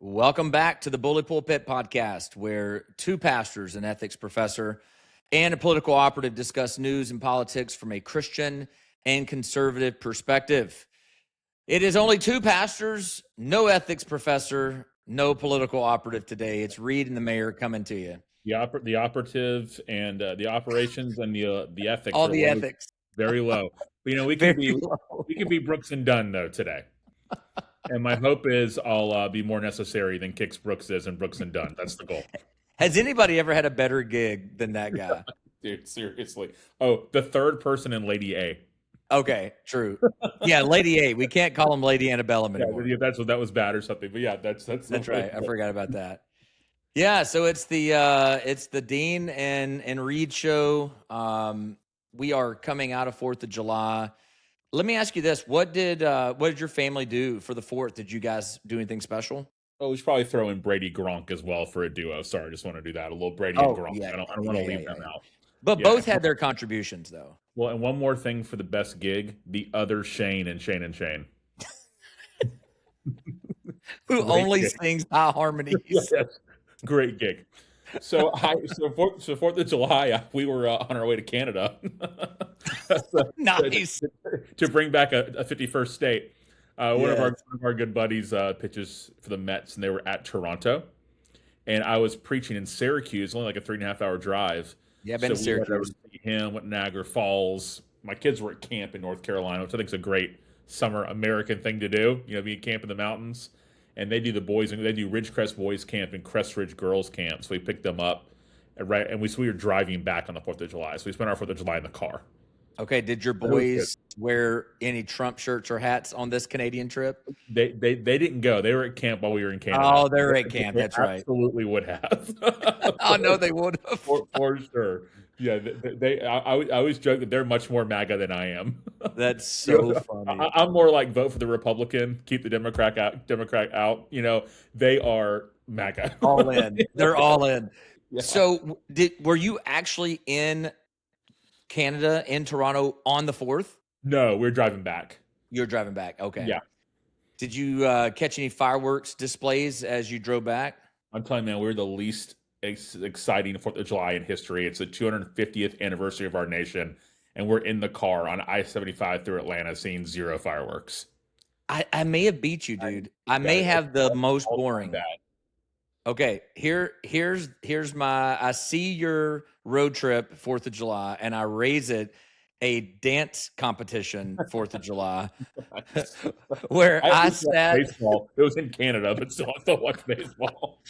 Welcome back to the Bully Pulpit podcast, where two pastors, an ethics professor, and a political operative discuss news and politics from a Christian and conservative perspective. It is only two pastors, no ethics professor, no political operative today. It's Reed and the mayor coming to you. The operative and the operations and the ethics All are the low, ethics. very low. But, we can Very be low. Brooks and Dunn though today. And my hope is I'll be more necessary than Kix Brooks is and Brooks and Dunn. That's the goal. Has anybody ever had a better gig than that guy? Dude, seriously. Oh, the third person in Lady A. Okay, true. Yeah, Lady A. We can't call him Lady Antebellum anymore. Yeah, that's what that was bad or something. But yeah, that's right. I forgot about that. Yeah, so it's the Dean and Reed show. We are coming out of 4th of July. Let me ask you this: what did your family do for the 4th? Did you guys do anything special? Oh, we should probably throw in Brady Gronk as well for a duo. Sorry, I just want to do that. A little Brady and Gronk. Yeah, I don't want to leave them out. But both had their contributions, though. Well, and one more thing for the best gig: the other Shane and Shane and Shane, who only sings high harmonies. Yes. Great gig. So 4th of July, we were on our way to Canada. Nice. To bring back a 51st state. One of our good buddies pitches for the Mets, and they were at Toronto. And I was preaching in Syracuse, only like a 3.5-hour drive. Yeah, I've been to Syracuse. Went to him, went to Niagara Falls. My kids were at camp in North Carolina, which I think is a great summer American thing to do. Be at camp in the mountains. And they do the boys, and they do Ridgecrest Boys Camp and Crest Ridge Girls Camp. So we picked them up, and we were driving back on the 4th of July. So we spent our 4th of July in the car. Okay, did your boys wear any Trump shirts or hats on this Canadian trip? They didn't go. They were at camp while we were in Canada. Oh, they were at camp. That's right. Absolutely would have. Oh no, they would have for sure. Yeah, I always joke that they're much more MAGA than I am. That's so funny. I'm more like vote for the Republican, keep the Democrat out. They are MAGA. All in. They're all in. Yeah. So, were you actually in Canada, in Toronto, on the 4th? No, we're driving back. You're driving back. Okay. Yeah. Did you catch any fireworks displays as you drove back? I'm telling you, man, we're the least exciting 4th of July in history. It's the 250th anniversary of our nation, and we're in the car on I-75 through Atlanta seeing zero fireworks. I may have beat you, dude. I may have the most boring. Bad. Okay, here's my. I see your road trip 4th of July, and I raise it a dance competition 4th of July, where I sat. Baseball. It was in Canada, but still, I still watched baseball.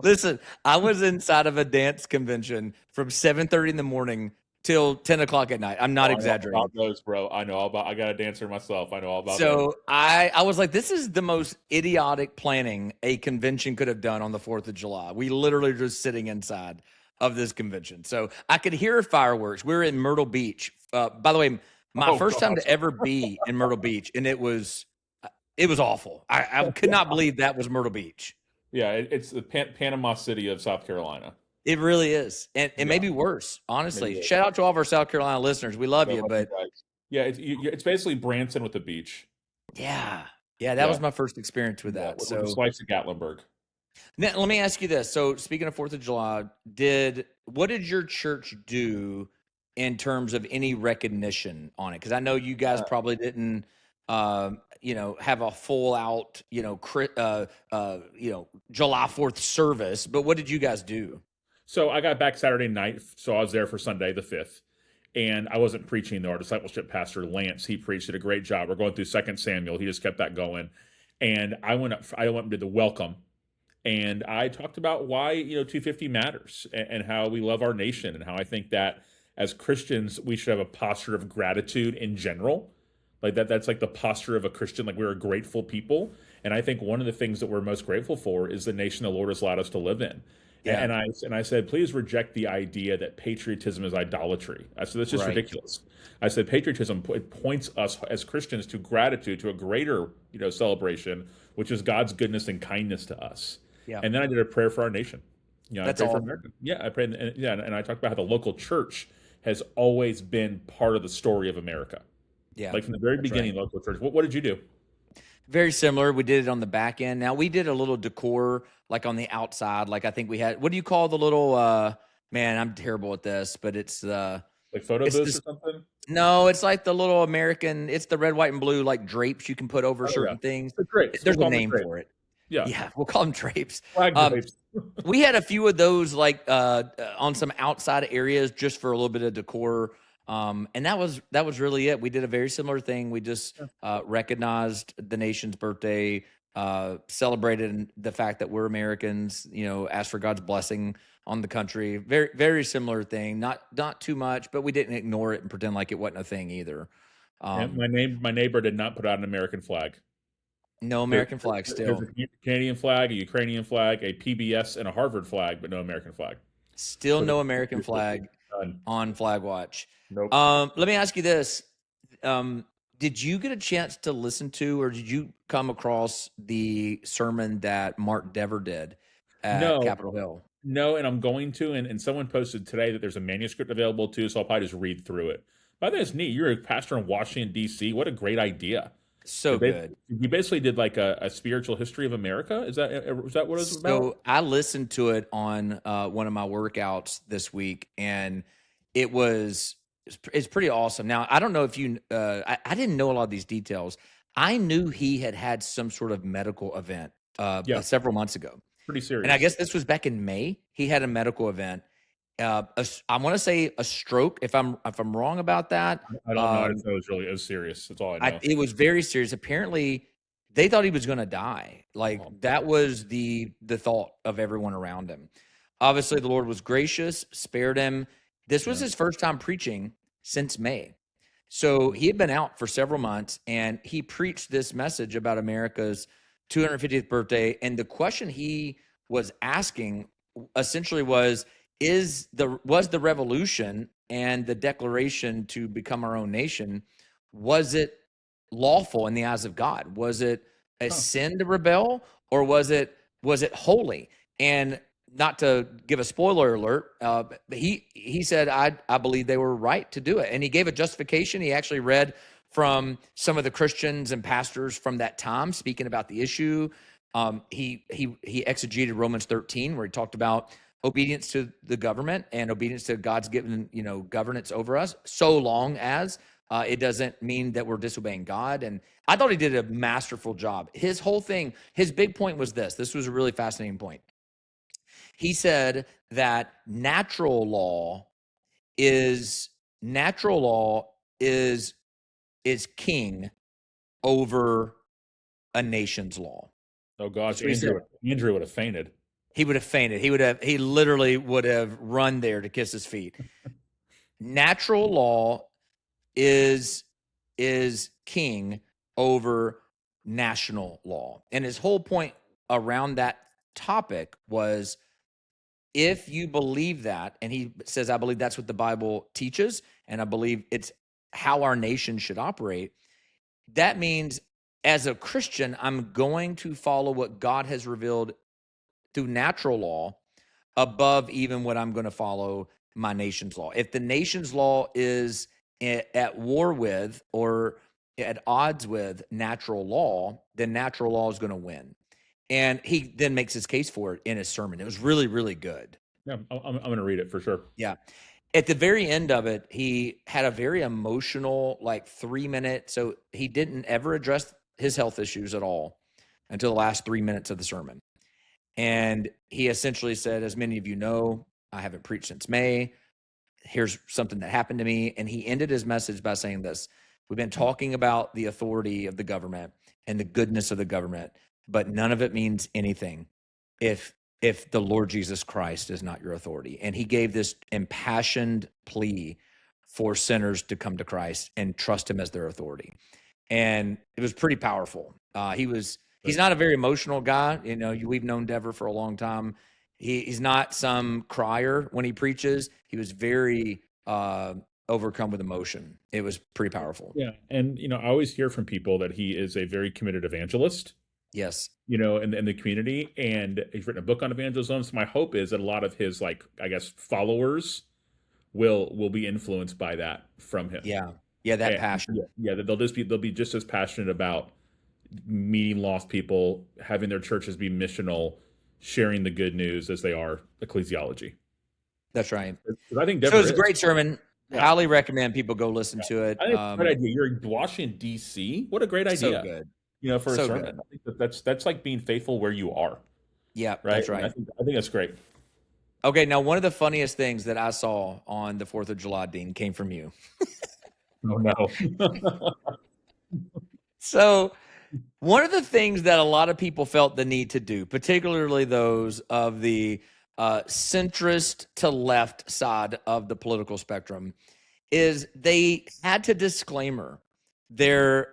Listen, I was inside of a dance convention from 7:30 in the morning till 10 o'clock at night. I'm not exaggerating. About those, bro. I know all about. I got a dancer myself. I know all about. So those. I was like, this is the most idiotic planning a convention could have done on the 4th of July. We literally were just sitting inside of this convention. So I could hear fireworks. We were in Myrtle Beach. By the way, my first time to ever be in Myrtle Beach, and it was awful. I could not believe that was Myrtle Beach. Yeah, it's the Panama City of South Carolina. It really is, and maybe worse, honestly. Shout out to all of our South Carolina listeners. We love you, but yeah, it's basically Branson with the beach. Yeah, that was my first experience with that. With the slice of Gatlinburg. Now, let me ask you this. So, speaking of 4th of July, what did your church do in terms of any recognition on it? Because I know you guys probably didn't, have a full out, July 4th service. But what did you guys do? So I got back Saturday night, so I was there for Sunday the 5th. And I wasn't preaching, though. Our discipleship pastor, Lance, he preached, did a great job. We're going through 2 Samuel. He just kept that going. And I went and did the welcome. And I talked about why, 250 matters and how we love our nation and how I think that as Christians, we should have a posture of gratitude in general. Like that's like the posture of a Christian, like we're a grateful people. And I think one of the things that we're most grateful for is the nation the Lord has allowed us to live in. Yeah. And I said, please reject the idea that patriotism is idolatry. I said, that's just ridiculous. I said, patriotism points us as Christians to gratitude, to a greater, celebration, which is God's goodness and kindness to us. Yeah. And then I did a prayer for our nation. That's all. For America. Yeah, I prayed, and I talked about how the local church has always been part of the story of America. Yeah, like from the very beginning, local church. What did you do? Very similar. We did it on the back end. Now we did a little decor like on the outside. Like I think we had, what do you call the little man, I'm terrible at this, but Like photo it's booths this or something? no, it's like the little American, it's the red, white, and blue like drapes you can put over Oh yeah, certain things. the drapes. We'll There's a call them the name drapes. for it. Yeah, Yeah, we'll call them drapes. flag Um, drapes. we had a few of those like on some outside areas just for a little bit of decor. And that was really it. We did a very similar thing. We just Yeah, recognized the nation's birthday, celebrated the fact that we're Americans, asked for God's blessing on the country. Very, very similar thing. Not too much, but we didn't ignore it and pretend like it wasn't a thing either. and Um, my neighbor did not put out an American flag. no American flag There's still. a Canadian flag, a Ukrainian flag, a PBS, and a Harvard flag, but no American flag. Still So no American flag done. on Flag Watch. Nope. Let me ask you this. Um, did you get a chance to listen to, or did you come across the sermon that Mark Dever did at No, Capitol Hill? no, and I'm going to, and someone posted today that there's a manuscript available too, so I'll probably just read through it. By the way, it's neat. You're a pastor in Washington, D.C. What a great idea. So good. You basically did like a spiritual history of America. Is that what it was about? So I listened to it on one of my workouts this week, and it was it's pretty awesome. Now I don't know if I didn't know a lot of these details. I knew he had some sort of medical event Yeah, several months ago, pretty and I serious. guess this was back in May. He had a medical event. I want to say a stroke. If I'm wrong about that, I don't know. I um, just know it was serious. That's all I know. it was very serious. Apparently, they thought he was going to die. Like Oh, that was the thought of everyone around him. Obviously, the Lord was gracious, spared him. This was yeah. his first time preaching since May. So he had been out for several months, and he preached this message about America's 250th birthday. And the question he was asking essentially was the revolution and the declaration to become our own nation, was it lawful in the eyes of God? Was it a Huh. sin to rebel, or was it holy? And not to give a spoiler alert, but he said, I believe they were right to do it, and he gave a justification. He actually read from some of the Christians and pastors from that time speaking about the issue. He exegeted Romans 13, where he talked about obedience to the government and obedience to God's given governance over us, so long as it doesn't mean that we're disobeying God. And I thought he did a masterful job. His whole thing, his big point was this. This was a really fascinating point. He said that is natural law is king over a nation's law. Oh gosh, That's what he said. Andrew would have fainted. He would have fainted. He literally would have run there to kiss his feet. Natural law is king over national law. And his whole point around that topic was, if you believe that, and he says, I believe that's what the Bible teaches, and I believe it's how our nation should operate, that means as a Christian, I'm going to follow what God has revealed through natural law above even what I'm going to follow my nation's law. If the nation's law is at war with or at odds with natural law, then natural law is going to win. And he then makes his case for it in his sermon. It was really, really good. Yeah, I'm going to read it for sure. Yeah. At the very end of it, he had a very emotional, like 3 minute. So he didn't ever address his health issues at all until the last 3 minutes of the sermon. And he essentially said, as many of you know, I haven't preached since May. Here's something that happened to me. And he ended his message by saying this: we've been talking about the authority of the government and the goodness of the government, but none of it means anything if the Lord Jesus Christ is not your authority. And he gave this impassioned plea for sinners to come to Christ and trust him as their authority. And it was pretty powerful. He's not a very emotional guy. We've known Dever for a long time. He's not some crier when he preaches. He was very overcome with emotion. It was pretty powerful. Yeah, and I always hear from people that he is a very committed evangelist. Yes. In the community, and he's written a book on evangelism. So my hope is that a lot of his, like, I guess, followers will be influenced by that from him. Yeah. Yeah. That And passion. yeah, that they'll be just as passionate about meeting lost people, having their churches be missional, sharing the good news as they are ecclesiology. That's right. Because I think So Denver it's a is. great sermon. Yeah. Highly recommend people go listen Yeah. to it. I think it's a great idea. You're in Washington, D.C. What a great So idea, good. for a So sermon. good. I think that's like being faithful where you are, Yeah, right? that's And right. I think that's great. Okay, now one of the funniest things that I saw on the 4th of July, Dean, came from you. Oh no. So one of the things that a lot of people felt the need to do, particularly those of the centrist to left side of the political spectrum, is they had to disclaimer their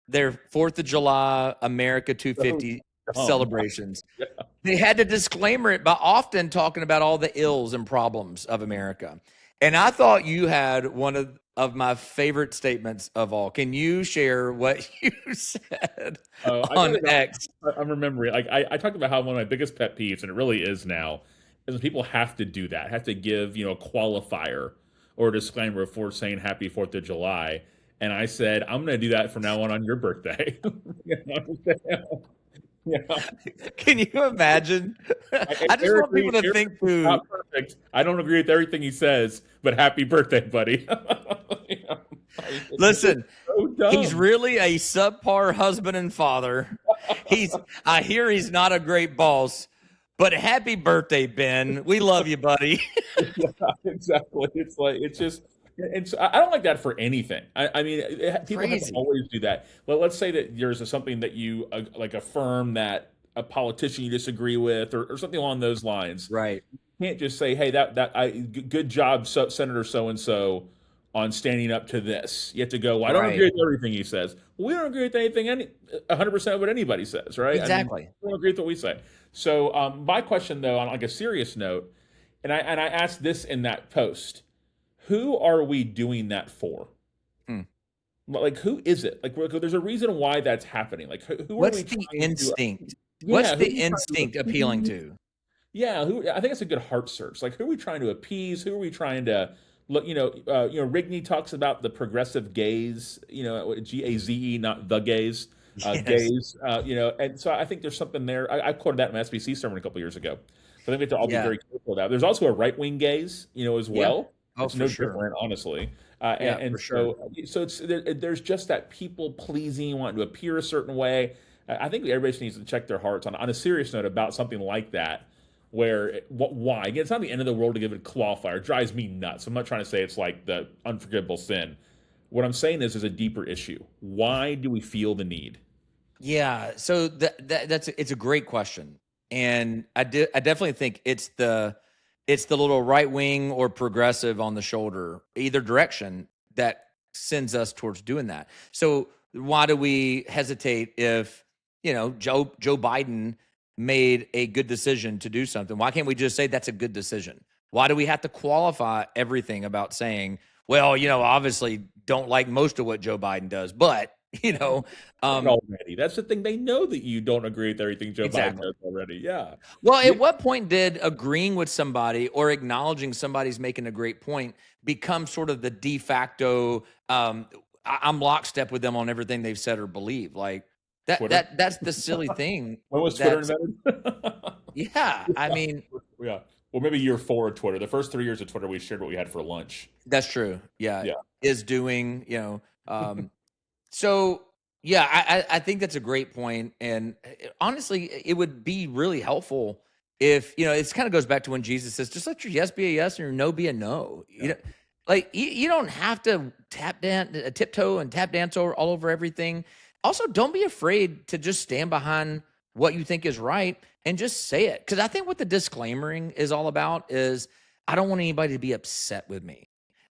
their 4th of July America So 250 dumb. celebrations. They had to disclaimer it by often talking about all the ills and problems of America. And I thought you had one of my favorite statements of all. Can you share what you said I on gotta go. X? I'm remembering. Like I talked about how one of my biggest pet peeves, and it really is now, is when people have to do that, have to give a qualifier or a disclaimer before saying Happy Fourth of July. And I said, I'm going to do that from now on your birthday. You know? Yeah. Can you imagine? And I just want people to Eric think is through. not perfect. I don't agree with everything he says, but happy birthday, buddy. It's just Listen, so he's dumb. really a subpar husband and father. I hear he's not a great boss, but happy birthday, Ben. We love you, buddy. Yeah, exactly. It's like it's just it's I don't like that for anything. I mean, people have to Crazy. always do that. Well, let's say that there's something that you like affirm that a politician you disagree with, or something along those lines. Right. You can't just say, "Hey, good job, Senator so and so, on standing up to this." You have to go, "Well, I don't agree Right. with everything he says." Well, we don't agree with anything 100% of what anybody says, right? I mean, Exactly. we don't agree with what we say. So, my question though, on like a serious note, and I asked this in that post: who are we doing that for? Hmm. Like, who is it? Like, there's a reason why that's happening. Like, who are What's we the trying to? instinct? What's Yeah, who the are we trying to instinct appealing appease? to? Yeah, who? I think it's a good heart search. Like, who are we trying to appease? Who are we trying to look? Rigney talks about the progressive gaze. GAZE, not the gays. Yes. Gays. And so I think there's something there. I quoted that in my SBC sermon a couple years ago. So I think we have to all be Yeah. very careful of that. There's also a right wing gaze, as Yeah. well. Oh, It's for no sure. different, honestly. Yeah, And for sure. so there's just that people pleasing, wanting to appear a certain way. I think everybody needs to check their hearts on a serious note about something like that. Why? Again, it's not the end of the world to give it a qualifier. It drives me nuts. I'm not trying to say it's like the unforgivable sin. What I'm saying is, there's a deeper issue. Why do we feel the need? Yeah. So it's a great question. And I definitely think it's the little right wing or progressive on the shoulder, either direction, that sends us towards doing that. So why do we hesitate if, Joe Biden made a good decision to do something? Why can't we just say that's a good decision? Why do we have to qualify everything about saying, well, obviously don't like most of what Joe Biden does, but, um, Already. That's the thing. They know that you don't agree with everything Joe Biden exactly. does already. Yeah. Well, Yeah. at what point did agreeing with somebody or acknowledging somebody's making a great point become sort of the de facto? I'm lockstep with them on everything they've said or believe. Like that. Twitter. That's the silly thing. When was Twitter That's invented? yeah. I mean, Yeah. Well, maybe year 4 of Twitter. The first 3 years of Twitter, we shared what we had for lunch. that's true. Yeah, Yeah. is doing. So yeah, I think that's a great point, and honestly, it would be really helpful if it kind of goes back to when Jesus says, "Just let your yes be a yes and your no be a no." Yeah. Like you don't have to tiptoe and tap dance all over everything. Also, don't be afraid to just stand behind what you think is right and just say it. Because I think what the disclaimering is all about is I don't want anybody to be upset with me.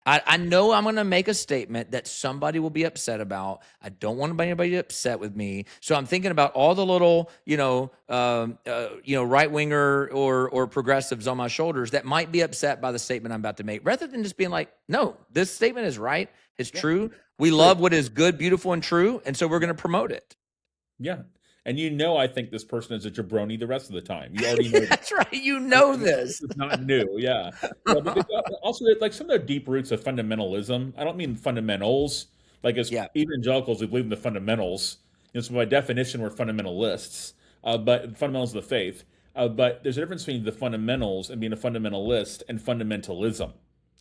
I know I'm going to make a statement that somebody will be upset about. I don't want anybody to be upset with me. So I'm thinking about all the little, right winger or progressives on my shoulders that might be upset by the statement I'm about to make, rather than just being like, no, this statement is right. It's Yeah. true. We True. love what is good, beautiful, and true. And so we're going to promote it. Yeah. And I think this person is a jabroni the rest of the time. You already know that. That's right. You know this. It's not new. Yeah. But also, like, some of the deep roots of fundamentalism. I don't mean fundamentals. Like, as Yeah. evangelicals, we believe in the fundamentals. So by definition, we're fundamentalists, but fundamentals of the faith. But there's a difference between the fundamentals and being a fundamentalist and fundamentalism.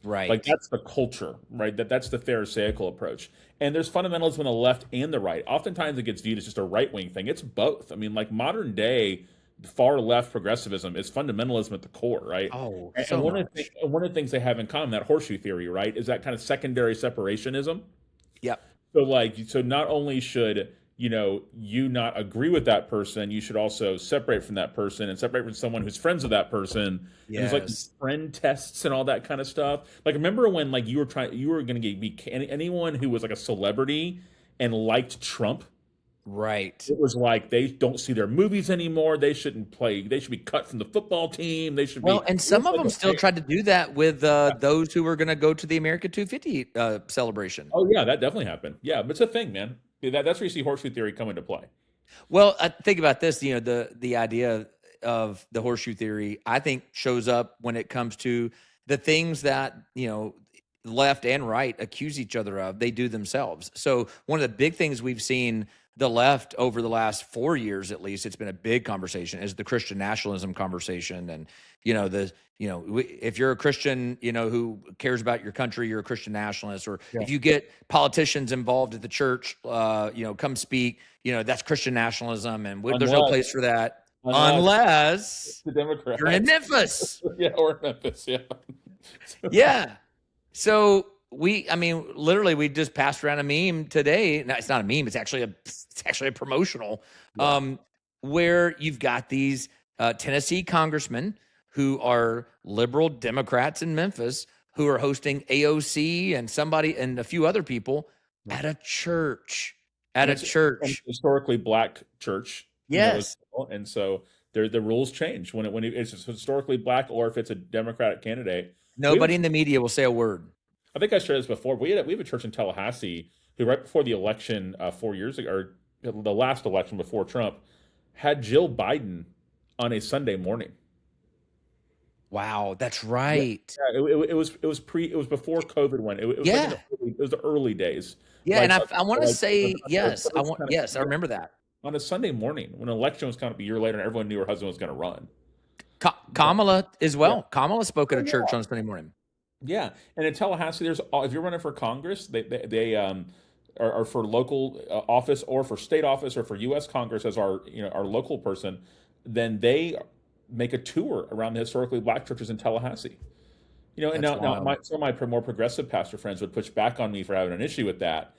Like Right. that's the culture, right? That's the Pharisaical approach. And there's fundamentalism on the left and the right. Oftentimes it gets viewed as just a right wing thing. It's both. I mean, like modern day far left progressivism is fundamentalism at the core, right? Oh, And so much. one of the things they have in common, that horseshoe theory, right, is that kind of secondary separationism. Yep. So like, so not only should you not agree with that person, you should also separate from that person and separate from someone who's friends with that person. And there's like Yes. friend tests and all that kind of stuff. Like remember when like you were going to be anyone who was like a celebrity and liked Trump. Right. It was like they don't see their movies anymore. They shouldn't play. They should be cut from the football team. They should be. Well, and It was some of like them a still thing. tried to do that with those who were going to go to the America 250 celebration. Oh yeah, that definitely happened. Yeah, but it's a thing, man. That's where you see horseshoe theory come into play. Well, think about this. The idea of the horseshoe theory, I think, shows up when it comes to the things that left and right accuse each other of. They do themselves. So one of the big things we've seen the left over the last 4 years, at least, it's been a big conversation, is the Christian nationalism conversation. And if you're a Christian, who cares about your country, you're a Christian nationalist. Or Yeah. if you get politicians involved at the church, come speak, that's Christian nationalism, and there's no Unless, place for that unless unless the you're in Democrats, Memphis. yeah, or Memphis, yeah. Yeah. So literally, we just passed around a meme today. No, it's not a meme. It's actually a promotional, Yeah. where you've got these Tennessee congressmen who are liberal Democrats in Memphis who are hosting AOC and somebody and a few other people Yeah. at a church. And At a it's an church. historically black church, as Yes. well. And so the rules change when it's historically black or if it's a Democratic candidate. We have Nobody in the media will say a word. I think I shared this before. We have a church in Tallahassee who, right before the election 4 years ago, or the last election before Trump, had Jill Biden on a Sunday morning. Wow, that's Yeah, right. it was before COVID went. It was like Yeah. it was the early days. Yeah, Like and I want to like say her yes. first kind of Yes, I remember that. on a Sunday morning when an election was coming up a year later and everyone knew her husband was going to run. Yeah, Kamala as yeah. well. Kamala spoke at Oh a church yeah. on Sunday morning. Yeah, and in Tallahassee, if you're running for Congress, they are for local office or for state office or for U.S. Congress as our local person, then they make a tour around the historically black churches in Tallahassee. And That's now wild. some of my more progressive pastor friends would push back on me for having an issue with that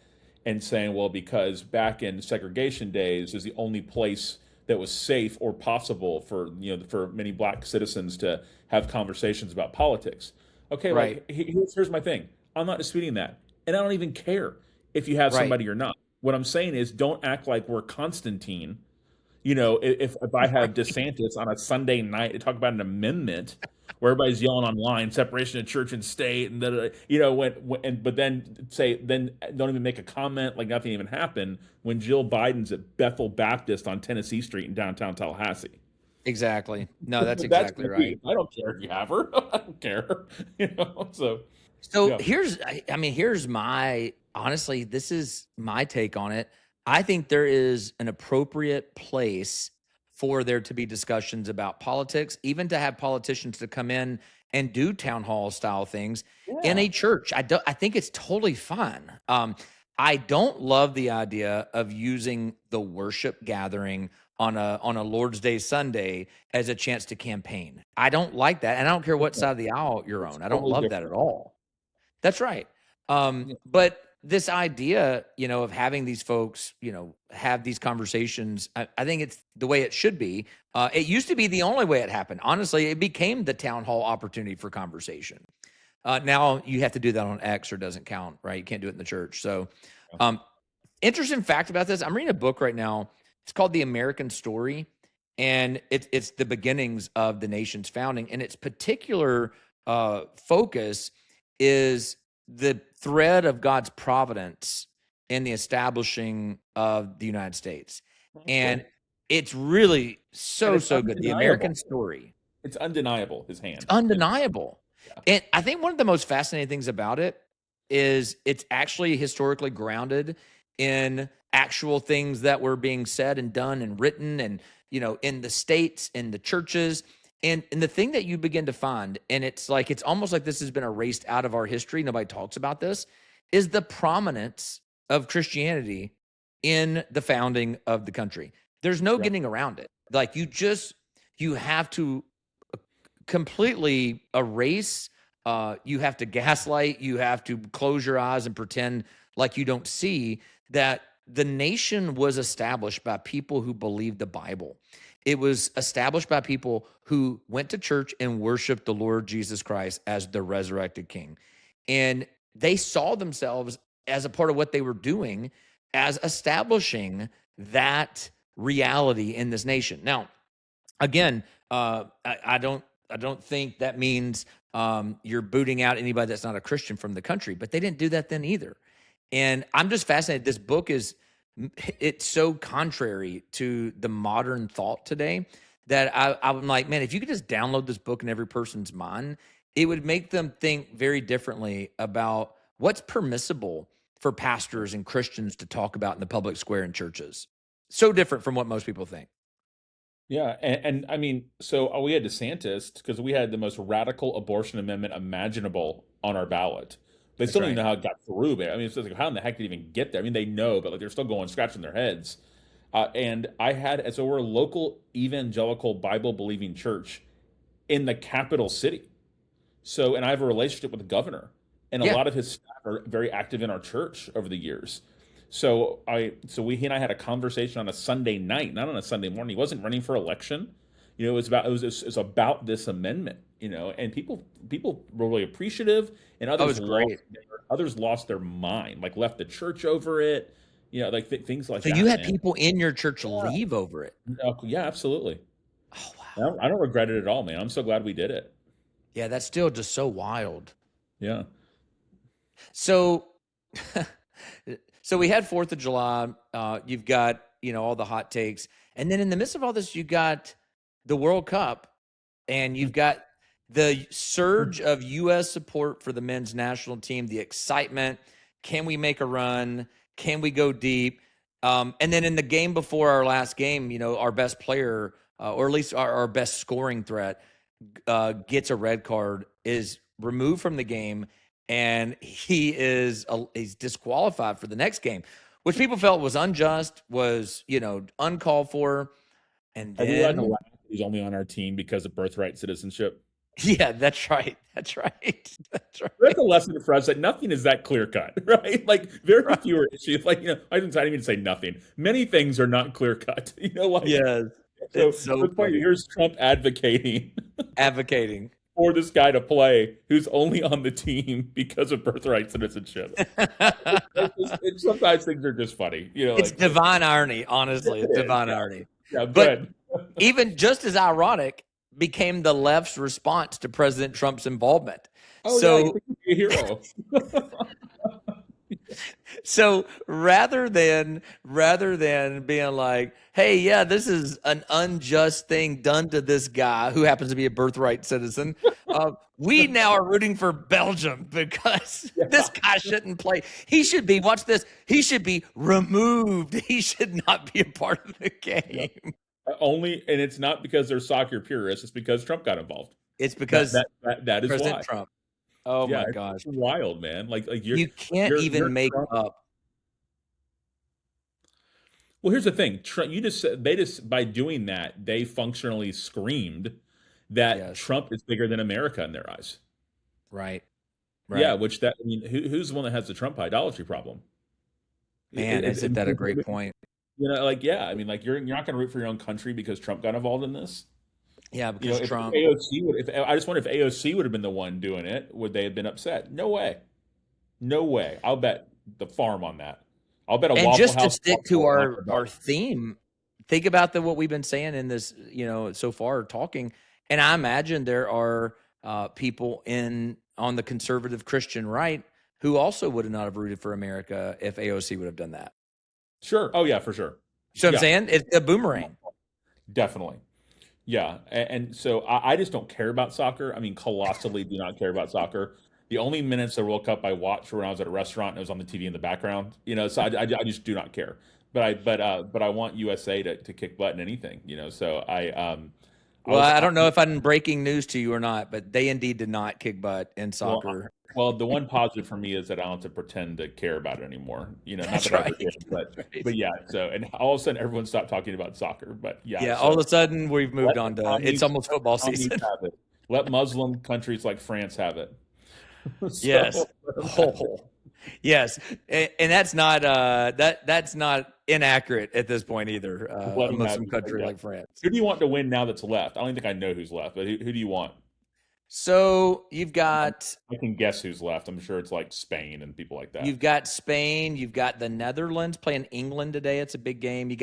and saying, well, because back in segregation days is the only place that was safe or possible for for many black citizens to have conversations about politics. Okay, Right. like here's my thing. I'm not disputing that, and I don't even care if you have Right. somebody or not. What I'm saying is, don't act like we're Constantine. If I have Right. DeSantis on a Sunday night to talk about an amendment where everybody's yelling online separation of church and state and but then don't even make a comment like nothing even happened when Jill Biden's at Bethel Baptist on Tennessee Street in downtown Tallahassee. Exactly. No, that's That's exactly right. me. I don't care if you have her. I don't care. So So yeah. here's my honestly, this is my take on it. I think there is an appropriate place for there to be discussions about politics, even to have politicians to come in and do town hall style things in Yeah. a church. I think it's totally fine. I don't love the idea of using the worship gathering on a Lord's Day Sunday as a chance to campaign. I don't like that, and I don't care what side of the aisle you're It's on. I don't totally love that different. at all. That's right. Yeah. But this idea, of having these folks, have these conversations, I think it's the way it should be. It used to be the only way it happened. Honestly, it became the town hall opportunity for conversation. Now you have to do that on X or it doesn't count, right? You can't do it in the church. So, Yeah. um, interesting fact about this, I'm reading a book right now. It's called The American Story, and it's the beginnings of the nation's founding. And its particular focus is the thread of God's providence in the establishing of the United States. That's And cool. it's really And so, it's so good. The American undeniable. Story. It's undeniable, his It's hand. undeniable. Yeah. And I think one of the most fascinating things about it is it's actually historically grounded in actual things that were being said and done and written and, in the states, in the churches. And the thing that you begin to find, and it's like it's almost like this has been erased out of our history, nobody talks about this, is the prominence of Christianity in the founding of the country. There's no Yeah. getting around it. Like you have to completely erase, you have to gaslight, you have to close your eyes and pretend like you don't see that the nation was established by people who believed the Bible. It was established by people who went to church and worshiped the Lord Jesus Christ as the resurrected king. And they saw themselves as a part of what they were doing as establishing that reality in this nation. Now, again, I don't think that means you're booting out anybody that's not a Christian from the country, but they didn't do that then either. And I'm just fascinated. This book it's so contrary to the modern thought today that I'm like, man, if you could just download this book in every person's mind, it would make them think very differently about what's permissible for pastors and Christians to talk about in the public square in churches. So different from what most people think. Yeah, and I mean, so we had DeSantis because we had the most radical abortion amendment imaginable on our ballot. They That's still don't even right. know how it got through, but I mean, it's just like, how in the heck did it even get there? I mean, they know, but like they're still going scratching their heads. And I had, and so we're a local evangelical Bible believing church in the capital city. So, and I have a relationship with the governor, and a Yeah. lot of his staff are very active in our church over the years. He and I had a conversation on a Sunday night, not on a Sunday morning. He wasn't running for election. It was about this amendment, and people were really appreciative, and Oh, it's great. others lost their mind, like left the church over it, like things like So you that, had man. people in your church Yeah, leave over it. no, yeah, absolutely. Oh, wow. I don't regret it at all, man. I'm so glad we did it. Yeah, that's still just so wild. Yeah. So, so we had 4th of July. You've got, all the hot takes. And then in the midst of all this, you got the World Cup and you've got the surge of U.S. support for the men's national team, the excitement. Can we make a run? Can we go deep? And then in the game before our last game, our best player, or at least our best scoring threat, gets a red card, is removed from the game, and he's disqualified for the next game, which people felt was unjust, was uncalled for. And Are we allowed to then, laugh that he's only on our team because of birthright citizenship? yeah, that's right. That's right. That's That's right. a lesson for us that nothing is that clear cut, right? Like very Right. few are issues. Like I didn't even say nothing. Many things are not clear cut. Like Yes. so. It's so It's funny. funny. Here's Trump advocating Advocating. for this guy to play who's only on the team because of birthright citizenship. Sometimes things are just funny, It's like divine irony, honestly. It's it is. divine Yeah, irony. yeah, But good. even just as ironic became the left's response to President Trump's involvement. Oh yeah, you So think he'd be a hero? so rather than being like, hey, yeah, this is an unjust thing done to this guy who happens to be a birthright citizen, we now are rooting for Belgium because Yeah. this guy shouldn't play. He should be, watch this, he should be removed. He should not be a part of the Yep. game. Only, and it's not because they're soccer purists. It's because Trump got involved. It's That because that that is President why. Trump. Oh Yeah, my it's gosh. wild, man. Like You can't you're even make Trump. up. Well, here's the thing. Trump, you just said they just by doing that, they functionally screamed that Yes. Trump is bigger than America in their eyes. Right. Yeah, Right. which that I mean, who's the one that has the Trump idolatry problem? Man, isn't that a great point? Like yeah, I mean, like you're not going to root for your own country because Trump got involved in this. Yeah, because If Trump. AOC would, if I just wonder if AOC would have been the one doing it, would they have been upset? No way. No way. I'll bet the farm on that. I'll bet a And Waffle just to House stick to on their our belt. theme, think about what we've been saying in this, so far talking. And I imagine there are people on the conservative Christian right who also would not have rooted for America if AOC would have done that. Sure. Oh yeah, for sure. So I'm Yeah, saying it's a boomerang. definitely. Yeah, and so I just don't care about soccer. I mean, colossally do not care about soccer. The only minutes of the World Cup I watched were when I was at a restaurant and it was on the TV in the background. So I just do not care. but I want USA to kick butt in anything, you know. So I Well, was I don't know if I'm breaking news to you or not, but they indeed did not kick butt in well, soccer. the one positive for me is that I don't have to pretend to care about it anymore. You know, not That's that I right. ever did, That's right. but yeah. So and all of a sudden everyone stopped talking about soccer. But yeah, Yeah, all so of a sudden we've moved on to it's almost let football the commies season. have it. Let Muslim countries like France have it. So Yes. let 'em have it. Oh, yes. And that's not that's not inaccurate at this point either. Let A them have Muslim it. country Yeah. like France. Who do you want to win now that's left? I don't think I know who's left, but who do you want? So you've I got I can guess who's left. I'm sure it's like Spain and people like that. Spain, you've got the Netherlands playing England today. It's a big game.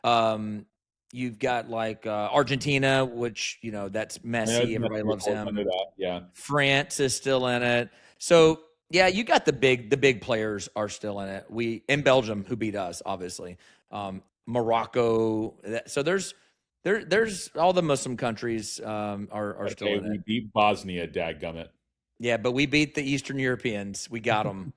Um you've got like Argentina, which that's I know Messi. Everybody Messi, of loves course. I know him. that. Yeah. France is still in it. So yeah, you got the big players are still in it. We in Belgium who beat us, obviously. Morocco. So there's all the Muslim countries are still Okay, in we it. beat Bosnia, dadgummit. Yeah, but we beat the Eastern Europeans. We got them.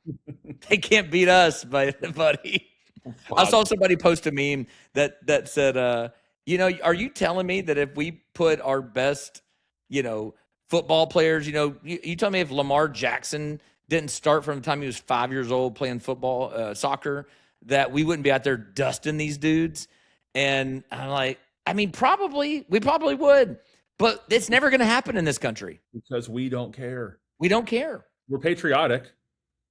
They can't beat us, buddy. I saw Bosnia. somebody post a meme that said, are you telling me that if we put our best, you know, football players, you tell me if Lamar Jackson didn't start from the time he was 5 years old playing football, soccer, that we wouldn't be out there dusting these dudes? And I'm like, I mean, we probably would, but it's never going to happen in this country. Because we don't care. We don't care. We're patriotic,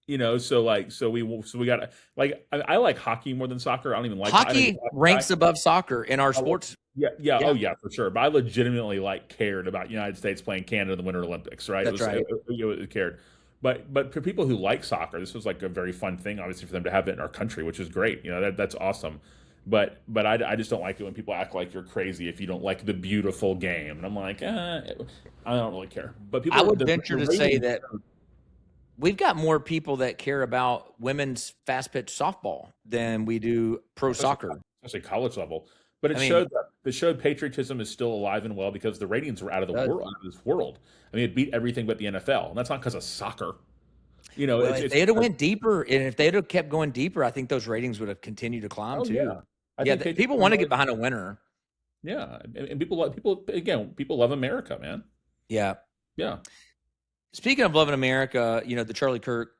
you know. So we got like I like hockey more than soccer. I don't even like. I don't even Hockey like guy. ranks above soccer in our sports. Yeah, yeah, oh Yeah, yeah, for sure. But I legitimately like cared about United States playing Canada in the Winter Olympics, right? that's right. It cared. But for people who like soccer, this was like a very fun thing, obviously, for them to have it in our country, which is great. You know, that's awesome. But I just don't like it when people act like you're crazy if you don't like the beautiful game. And I'm like, I don't really care. But I people, would the venture to say ratings, that we've got more people that care about women's fast pitch softball than we do pro especially soccer. especially college level. But I mean, it showed patriotism is still alive and well because the ratings were it does. out of this world. I mean, it beat everything but the NFL, and that's not because of soccer. You know, Well, if it's they had because went deeper, and if they'd have kept going deeper, I think those ratings would have continued to climb oh yeah, too. I Yeah, think people want to get behind a winner. yeah, and people again, people love America, man. Yeah. Yeah, Speaking of loving America, the Charlie Kirk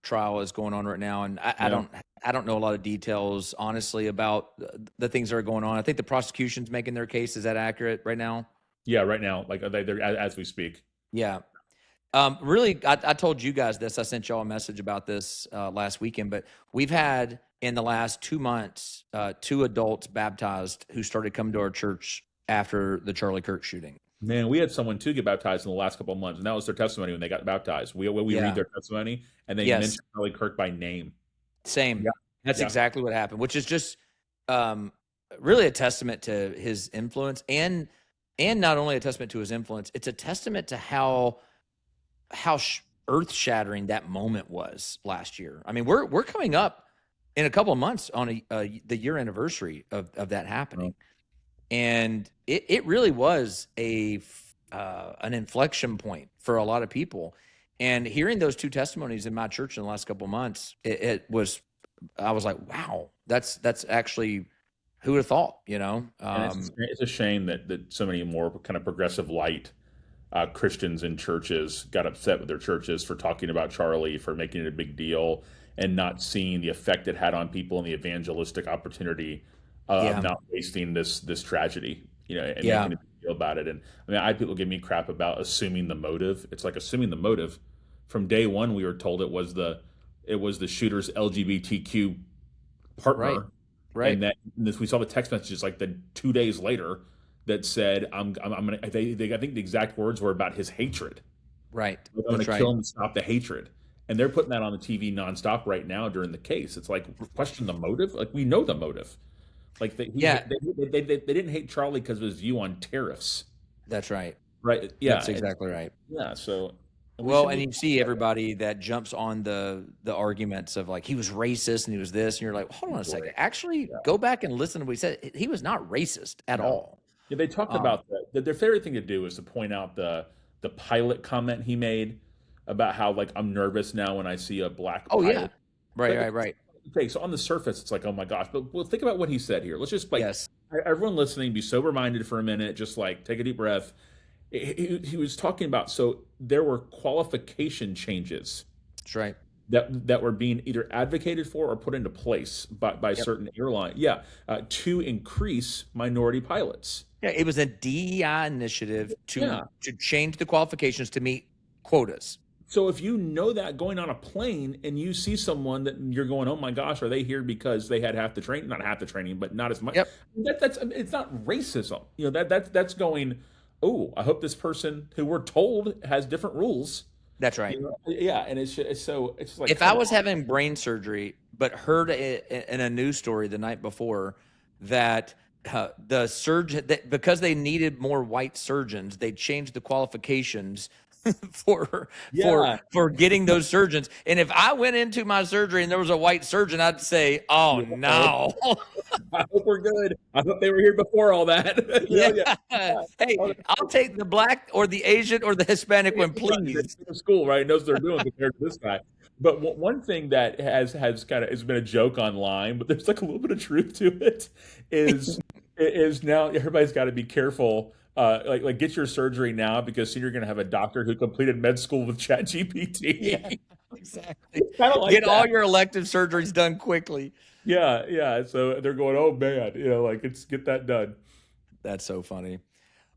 trial is going on right now, and yeah, I don't know a lot of details honestly about the things that are going on. I think the prosecution's making their case. Is that accurate right now? yeah. Right now, like they're as we speak. Yeah. Really, I told you guys this. I sent y'all a message about this last weekend, but we've had in the last 2 months two adults baptized who started coming to our church after the Charlie Kirk shooting. Man, we had someone too get baptized in the last couple of months, and that was their testimony when they got baptized. We read Yeah. their testimony, and they Yes. mentioned Charlie Kirk by name. Same. Yeah, That's yeah. exactly what happened, which is just um, really a testament to his influence, and not only a testament to his influence, it's a testament to how earth shattering that moment was last year. I mean, we're coming up in a couple of months on the year anniversary of that Oh, happening, and it really was an inflection point for a lot of people. And hearing those two testimonies in my church in the last couple of months, it was I was like, wow, that's actually who would have thought, and it's a shame that so many more kind of progressive light Christians in churches got upset with their churches for talking about Charlie, for making it a big deal, and not seeing the effect it had on people and the evangelistic opportunity of Yeah, not wasting this tragedy, you know, and yeah, making a big deal about it. And I mean, I had people give me crap about assuming the motive. It's like assuming the motive. From day one, we were told it was the shooter's LGBTQ right, partner, right, and that we saw the text messages like the 2 days later that said, I'm gonna." I think the exact words were about his hatred. right. Like, I'm gonna That's kill right. him and stop the hatred. And they're putting that on the TV nonstop right now during the case. It's like question the motive. Like we know the motive. Like Yeah, they didn't hate Charlie because of his view on tariffs, that's right. right? That's Yeah, exactly right. yeah. So and we Well, shouldn't and be. you see everybody that jumps on the arguments of like he was racist and he was this, and you're like, hold on a second. Actually, Yeah, go back and listen to what he said. He was not racist at no. all. Yeah, they talked Um, about that. Their favorite thing to do is to point out the pilot comment he made about how like I'm nervous now when I see a black oh yeah, pilot. right, But right, right. okay, so on the surface, it's like, oh my gosh, but well, think about what he said here. Let's just like Yes, everyone listening, be sober minded for a minute. Just like take a deep breath. He was talking about so there were qualification changes that's right. that were being either advocated for or put into place by Yep. certain airline, yeah, to increase minority pilots. Yeah, it was a DEI initiative Yeah. to change the qualifications to meet quotas. So if you know that going on a plane and you see someone that you're going, oh my gosh, are they here because they had half the training? Not half the training, but not as much. Yep, That's it's not racism. That's going. Oh, I hope this person who we're told has different rules. that's right. Yeah, and it's just like If I come was on. having brain surgery, but heard in a news story the night before that the surgeon, that because they needed more white surgeons, they changed the qualifications for Yeah, for getting those surgeons. And if I went into my surgery and there was a white surgeon, I'd say, "Oh yeah. no, I hope we're good. I hope they were here before all that. yeah." Yeah. Oh, Hey, I'll take the black or the Asian or the Hispanic one, right, that's please. in school, right? Knows what they're doing compared to this guy. But one thing that has kind of has been a joke online, but there's like a little bit of truth to it, is now everybody's got to be careful. Like get your surgery now because soon you're going to have a doctor who completed med school with Yeah, ChatGPT. exactly. It's kind of like Get all that. your elective surgeries done quickly. Yeah, yeah. So they're going, oh man, like it's get that done. That's so funny.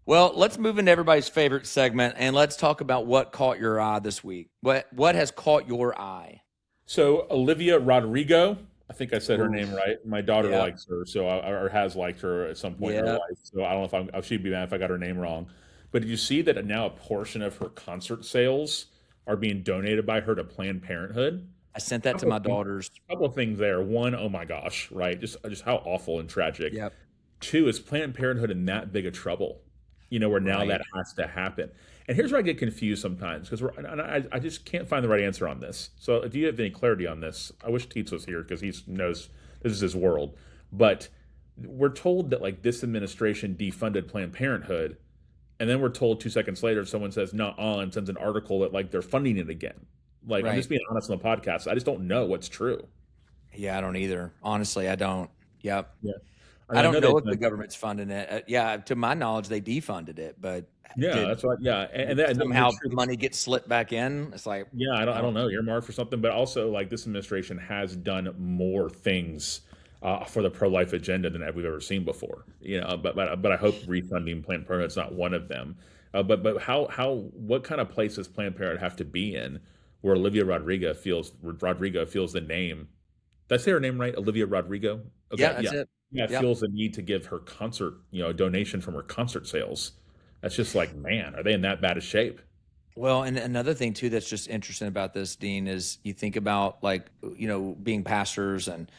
Well, let's move into everybody's favorite segment and let's talk about what caught your eye this week. What has caught your eye? So Olivia Rodrigo, I think I said her name Oof. right. My daughter Yeah. likes her, or has liked her at some point in her Yeah. life. So I don't know if she'd be mad if I got her name wrong. But did you see that now a portion of her concert sales are being donated by her to Planned Parenthood? I sent that to Couple my of things, daughters. couple of things there. One, oh my gosh, right? Just how awful and tragic. Yep. Two, is Planned Parenthood in that big of trouble? Where now Right. that has to happen. And here's where I get confused sometimes because I just can't find the right answer on this. So, do you have any clarity on this? I wish Teets was here because he knows this is his world. But we're told that like this administration defunded Planned Parenthood, and then we're told 2 seconds later someone says "not on" and sends an article that like they're funding it again. Like I'm Right. just being honest on the podcast. I just don't know what's true. Yeah, I don't either. Honestly, I don't. Yep. Yeah, I I mean I don't know know they've if the done. government's funding it. Yeah, to my knowledge, they defunded it, but Yeah, did that's right. Yeah, and the somehow truth. money get slipped back in? It's like, Yeah, I I don't don't know, earmarked for something, but also like this administration has done more things for the pro-life agenda than we've ever seen before. But I hope refunding Planned Parenthood's not one of them. But what kind of place does Planned Parenthood have to be in where Rodrigo feels the name? Did I say her name right? Olivia Rodrigo. yeah, Okay, that's yeah, it. yeah. Yep. Feels the need to give her concert, a donation from her concert sales. That's just like, man, are they in that bad a shape? Well, and another thing too that's just interesting about this, Dean, is you think about like being pastors and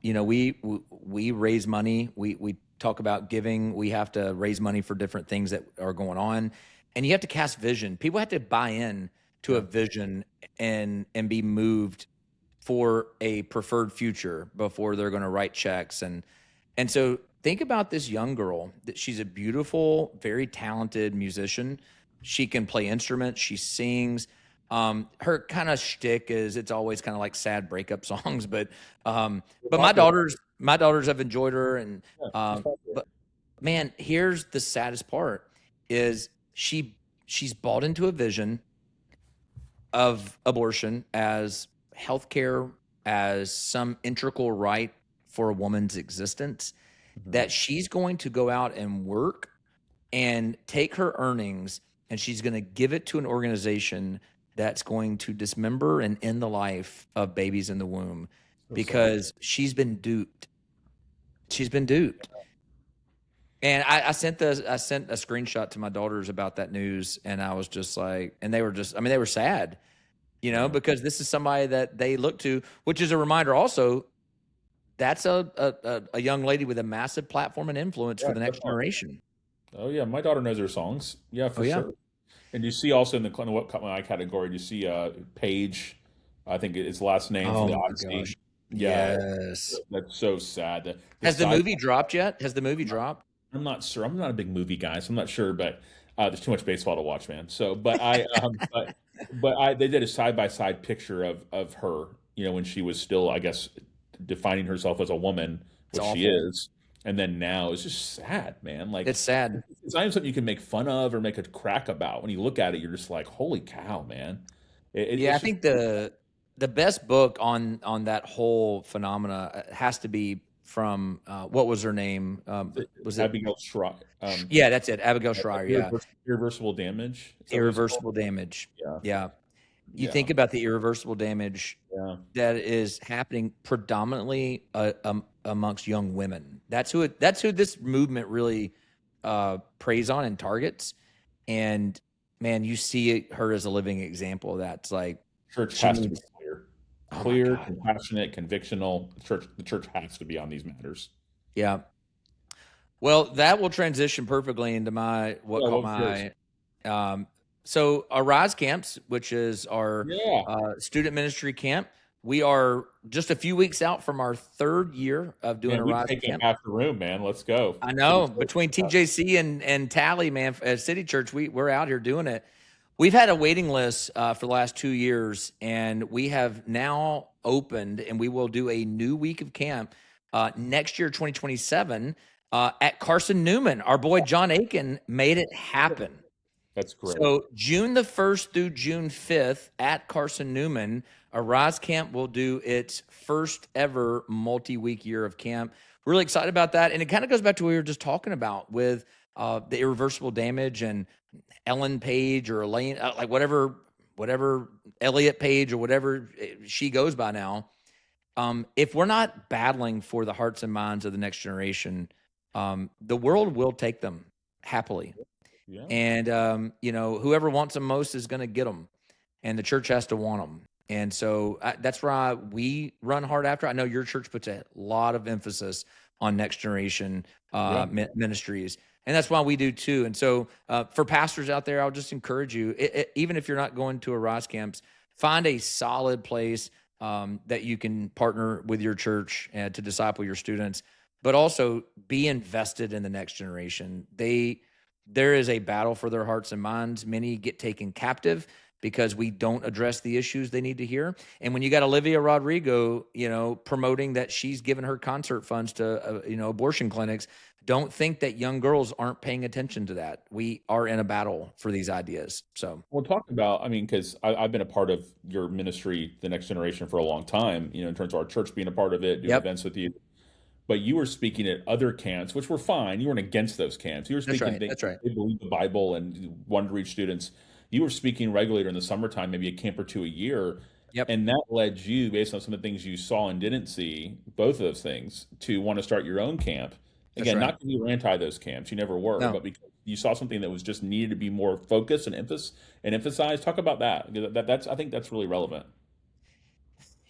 we raise money. We talk about giving. We have to raise money for different things that are going on, and you have to cast vision. People have to buy in to a Yeah. vision and be moved for a preferred future before they're going to write checks and so think about this young girl that she's a beautiful, very talented musician. She can play instruments. She sings. Her kind of shtick is it's always kind of like sad breakup songs, but Popular. my daughters have enjoyed her, and Yeah, she's um, popular. but man, here's the saddest part: is she's bought into a vision of abortion as healthcare, as some integral right for a woman's existence, Mhm. that she's going to go out and work and take her earnings and she's going to give it to an organization that's going to dismember and end the life of babies in the womb So sad. because she's been duped. She's been duped. And I sent a screenshot to my daughters about that news, and I was just like, and they were just, I mean, they were sad, Yeah. because this is somebody that they look to, which is a reminder also, that's a young lady with a massive platform and influence Yeah, for the next definitely. generation. Oh yeah, my daughter knows her songs. Yeah, Oh for yeah. sure. And you see also in the what caught my eye category, you see Paige, I think it's last name from Oh the my Odyssey. gosh. Yeah, Yes. that's so sad. The Has the side movie dropped yet? Has the movie dropped? I'm not sure. I'm not a big movie guy, so I'm not sure, but there's too much baseball to watch, man. So, but they did a side by side picture of her when she was still, I guess, defining herself as a woman, It's which she awful. is, and then now it's just sad, man. Like It's sad. it's not even something you can make fun of or make a crack about. When you look at it, you're just like, holy cow, man. Yeah, I It's just think the best book on that whole phenomena has to be from what was her name? Was it? Abigail Shri Yeah, that's it. Abigail Schreier. Yeah, irreversible damage. Is that what it's called? irreversible damage. Yeah, Yeah, you yeah, think about the irreversible damage yeah. that is happening predominantly amongst young women. That's who this movement really preys on and targets. And man, you see her as a living example of that. It's like Church she has to be needs. Oh my clear, God. compassionate, convictional. The church has to be on these matters. Yeah. Well, that will transition perfectly into my what Yeah, caught what was yours? my um so our Rise camps, which is our Yeah, student ministry camp. We are just a few weeks out from our third year of doing man, a we've Rise taken up camp. half the room, man. Let's go. I Should be know so between fun. TJC and Tally, man, at City Church, we're out here doing it. We've had a waiting list for the last 2 years, and we have now opened, and we will do a new week of camp next year, 2027, at Carson Newman. Our boy John Aiken made it happen. That's great. So June the 1st through June 5th at Carson Newman, Arise Camp will do its first ever multi-week year of camp. Really excited about that. And it kind of goes back to what we were just talking about with the irreversible damage and Ellen Page or Elaine, like whatever Elliot Page or whatever she goes by now. If we're not battling for the hearts and minds of the next generation, the world will take them happily. Yeah, And whoever wants them most is going to get them, and the church has to want them. And so that's why we run hard after. I know your church puts a lot of emphasis on next generation yeah, ministries, and that's why we do too. And so for pastors out there, I'll just encourage you, even if you're not going to a Rise camps, find a solid place that you can partner with your church to disciple your students, but also be invested in the next generation. There is a battle for their hearts and minds. Many get taken captive because we don't address the issues they need to hear. And when you got Olivia Rodrigo, promoting that she's given her concert funds to, abortion clinics, don't think that young girls aren't paying attention to that. We are in a battle for these ideas. So, we'll talk about, I mean, because I've been a part of your ministry, the next generation, for a long time, in terms of our church being a part of it, doing yep, events with you. But you were speaking at other camps, which were fine. You weren't against those camps. You were that's speaking, right. they, That's right. they believe the Bible and wanted to reach students. You were speaking regularly in the summertime, maybe a camp or two a year. Yep, And that led you, based on some of the things you saw and didn't see, both of those things, to want to start your own camp. that's Again, right. not because you were anti those camps, you never were, No. but because you saw something that was just needed to be more focused and emphasized. Talk about that. Because I think that's really relevant.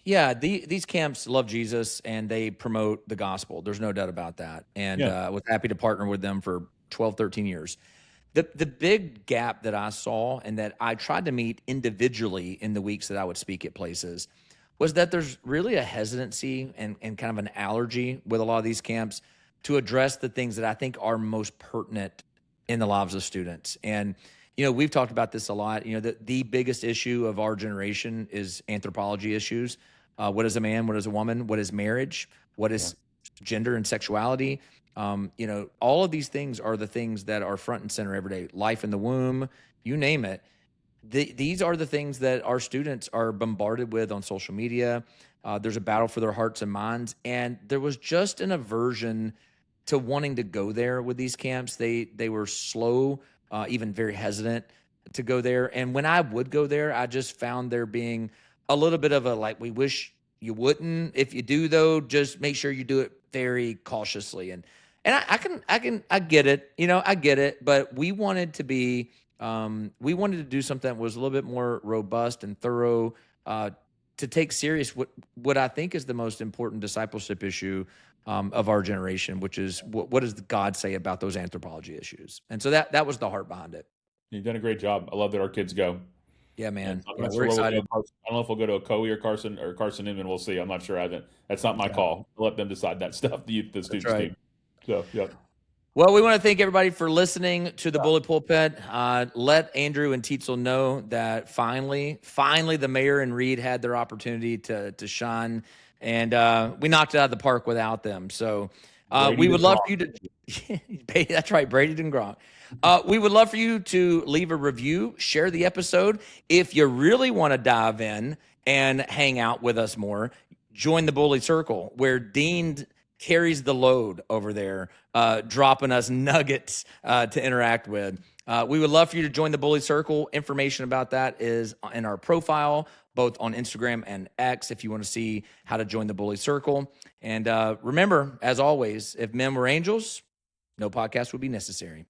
Yeah, these camps love Jesus and they promote the gospel. There's no doubt about that. And Yeah, I was happy to partner with them for 12, 13 years. The big gap that I saw and that I tried to meet individually in the weeks that I would speak at places was that there's really a hesitancy and kind of an allergy with a lot of these camps to address the things that I think are most pertinent in the lives of students. And, we've talked about this a lot. The biggest issue of our generation is anthropology issues. What is a man? What is a woman? What is marriage? What yeah, is gender and sexuality? All of these things are the things that are front and center every day. Life in the womb, you name it. These are the things that our students are bombarded with on social media. There's a battle for their hearts and minds, and there was just an aversion to wanting to go there with these camps. They were slow, even very hesitant to go there. And when I would go there, I just found there being a little bit of a like, we wish you wouldn't. If you do though, just make sure you do it very cautiously. And I get it, I get it. But we wanted to do something that was a little bit more robust and thorough, to take serious what I think is the most important discipleship issue of our generation, which is what does God say about those anthropology issues? And so that was the heart behind it. you've done a great job. I love that our kids go. Yeah, And man. I'm Yeah, not we're sure where we'll go. excited. I don't know if we'll go to a Coe or Carson Newman. We'll see. I'm not sure. I haven't. That's not my Yeah, call. I'll let them decide that stuff. The that's students right. team. So, yep. Well, we want to thank everybody for listening to the Bully Pulpit. Let Andrew and Tietzel know that finally, the mayor and Reed had their opportunity to shine, and we knocked it out of the park without them. So Brady we the would love Gronk. for you to. That's right, Brady and Gronk. We would love for you to leave a review, share the episode. If you really want to dive in and hang out with us more, join the Bully Circle, where Dean carries the load over there, dropping us nuggets to interact with. We would love for you to join the Bully Circle. Information about that is in our profile, both on Instagram and X, if you want to see how to join the Bully Circle. And remember, as always, if men were angels, no podcast would be necessary.